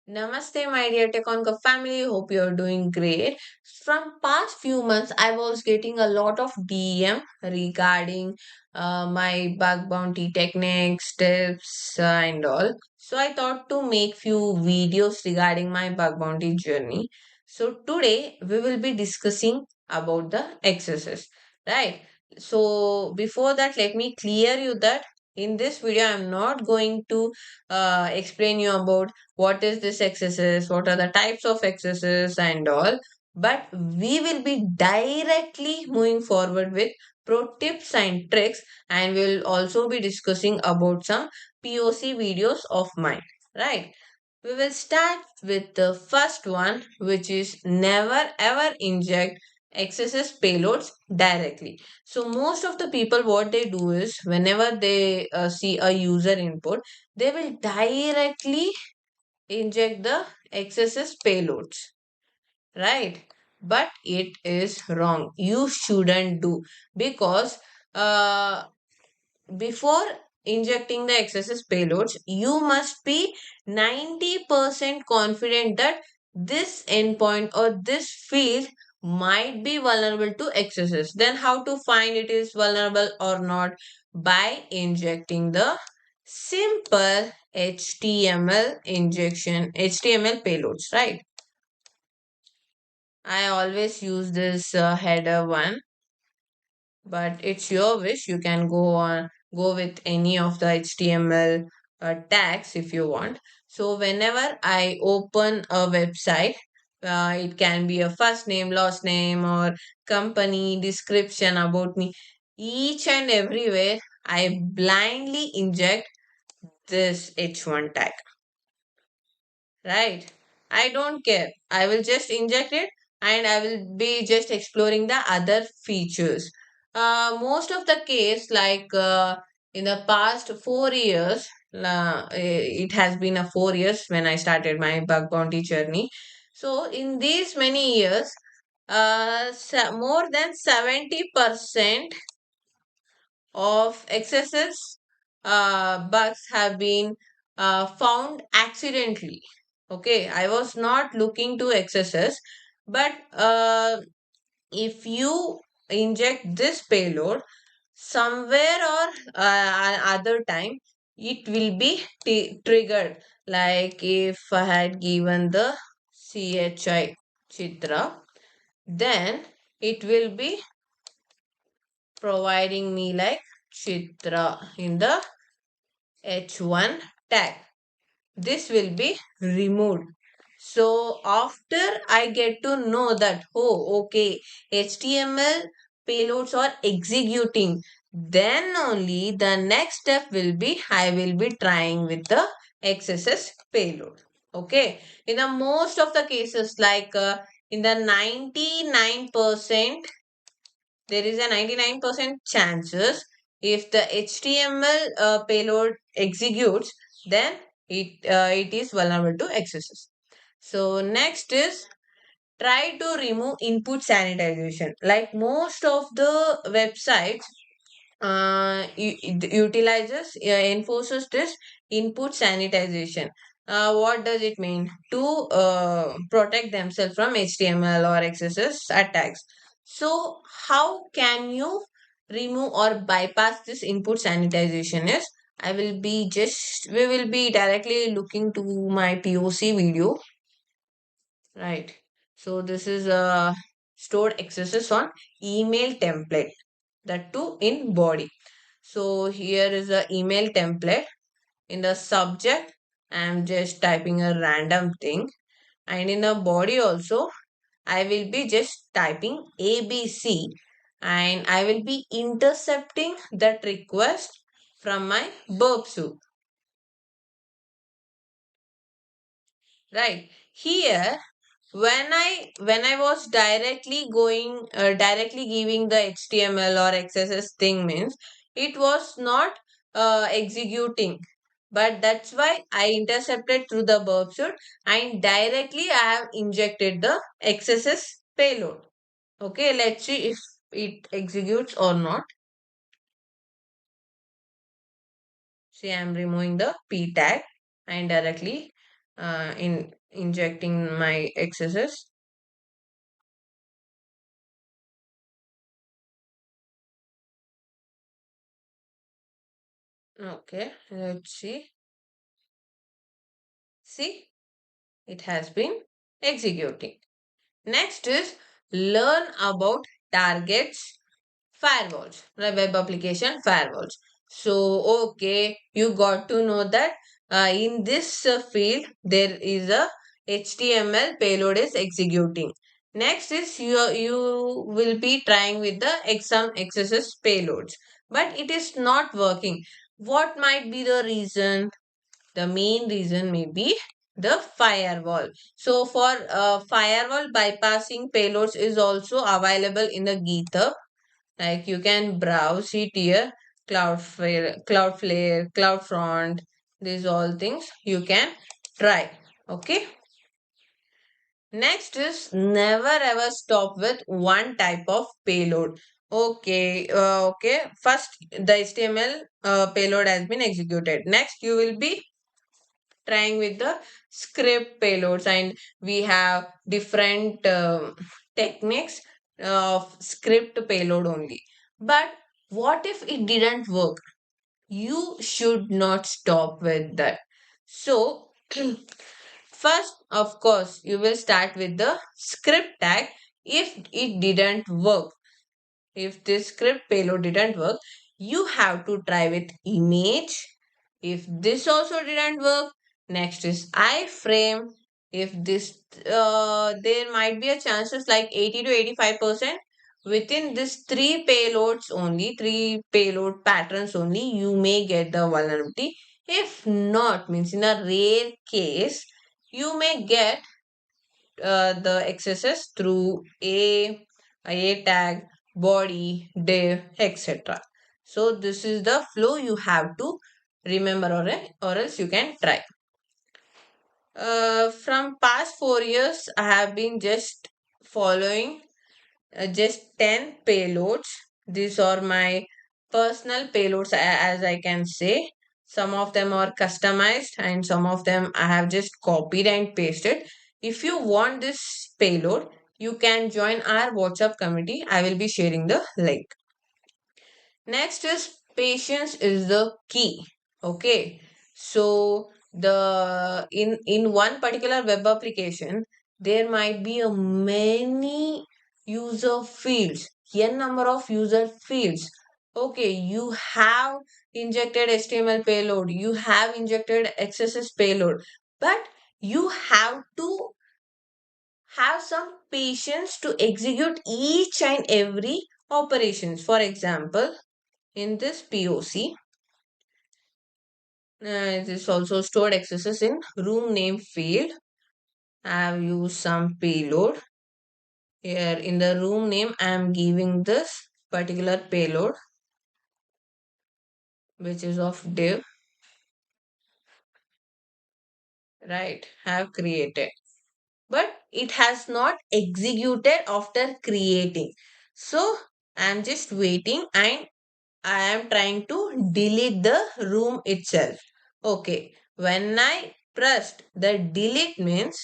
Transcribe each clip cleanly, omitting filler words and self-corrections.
Namaste, my dear Tekonka family. Hope you're doing great. From past few months, I was getting a lot of DM regarding my bug bounty techniques, tips, and all. So I thought to make few videos regarding my bug bounty journey. So today we will be discussing about the XSS, right? So before that, let me clear you that in this video, I'm not going to explain you about what is this XSS, what are the types of XSS and all. But we will be directly moving forward with pro tips and tricks, and we'll also be discussing about some POC videos of mine, right? We will start with the first one, which is never ever inject XSS payloads directly. So most of the people, what they do is whenever they see a user input, they will directly inject the XSS payloads, right? But it is wrong. You shouldn't do, because uh, before injecting the XSS payloads, you must be 90% confident that this endpoint or this field might be vulnerable to XSS. Then how to find it is vulnerable or not? By injecting the simple HTML payloads, right? I always use this header one, but it's your wish. You can go with any of the HTML tags if you want. So whenever I open a website, it can be a first name, last name, or company description about me. Each and everywhere, I blindly inject this H1 tag, right? I don't care. I will just inject it, and I will be just exploring the other features. Most of the case, like in the past 4 years, it has been a 4 years when I started my bug bounty journey. So in these many years, more than 70% of XSS bugs have been found accidentally. Okay, I was not looking to XSS, but if you inject this payload somewhere or other time, it will be triggered. Like if I had given the CHI Chitra, then it will be providing me like Chitra in the H1 tag. This will be removed. So after I get to know that, oh, okay, HTML payloads are executing, then only the next step will be I will be trying with the XSS payload. Okay, in the most of the cases, like in the 99%, there is a 99% chances if the HTML payload executes, then it is vulnerable to XSS. So next is try to remove input sanitization. Like most of the websites utilizes enforces this input sanitization. What does it mean? To protect themselves from HTML or XSS attacks. So how can you remove or bypass this input sanitization is, we will be directly looking to my POC video, right? So this is a stored XSS on email template, that too in body. So here is the email template. In the subject, I'm just typing a random thing. And in the body also, I will be just typing ABC, and I will be intercepting that request from my burp soup. Right. Here, when I was directly giving the HTML or XSS thing means, it was not executing, but that's why I intercepted through the burp suit, and directly I have injected the XSS payload. Okay, let's see if it executes or not. See, I'm removing the p tag and directly in injecting my XSS. Okay, let's see. See, it has been executing. Next is learn about targets firewalls, the web application firewalls. So, okay, you got to know that in this field there is a HTML payload is executing. Next is you will be trying with the exam XSS payloads, but it is not working. What might be the reason? The main reason may be the firewall. So for firewall bypassing payloads is also available in the GitHub. Like you can browse it here. Cloudflare, CloudFront, these all things you can try. Okay. Next is never ever stop with one type of payload. Okay. First, the HTML payload has been executed. Next, you will be trying with the script payloads, and we have different techniques of script payload only. But what if it didn't work? You should not stop with that. So first, of course, you will start with the script tag. If it didn't work, if this script payload didn't work, you have to try with image. If this also didn't work, next is iframe. If this, there might be a chances like 80 to 85%. Within this three payloads only, three payload patterns only, you may get the vulnerability. If not, means in a rare case, you may get the XSS through a tag, body, div, etc. So this is the flow you have to remember, or else you can try. From past 4 years, I have been just following just 10 payloads. These are my personal payloads, as I can say. Some of them are customized and some of them I have just copied and pasted. If you want this payload, you can join our WhatsApp community. I will be sharing the link. Next is patience is the key. Okay. So in one particular web application, there might be a many user fields, n number of user fields. Okay, you have injected HTML payload, you have injected XSS payload, but you have to have some patience to execute each and every operations. For example, in this POC, this also stored accesses in room name field. I have used some payload. Here in the room name, I am giving this particular payload, which is of div, right? Have created. But it has not executed after creating. So I am just waiting and I am trying to delete the room itself. Okay. When I pressed the delete means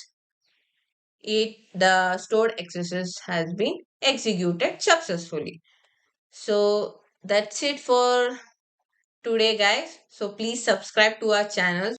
the stored XSS has been executed successfully. So that's it for today, guys. So please subscribe to our channel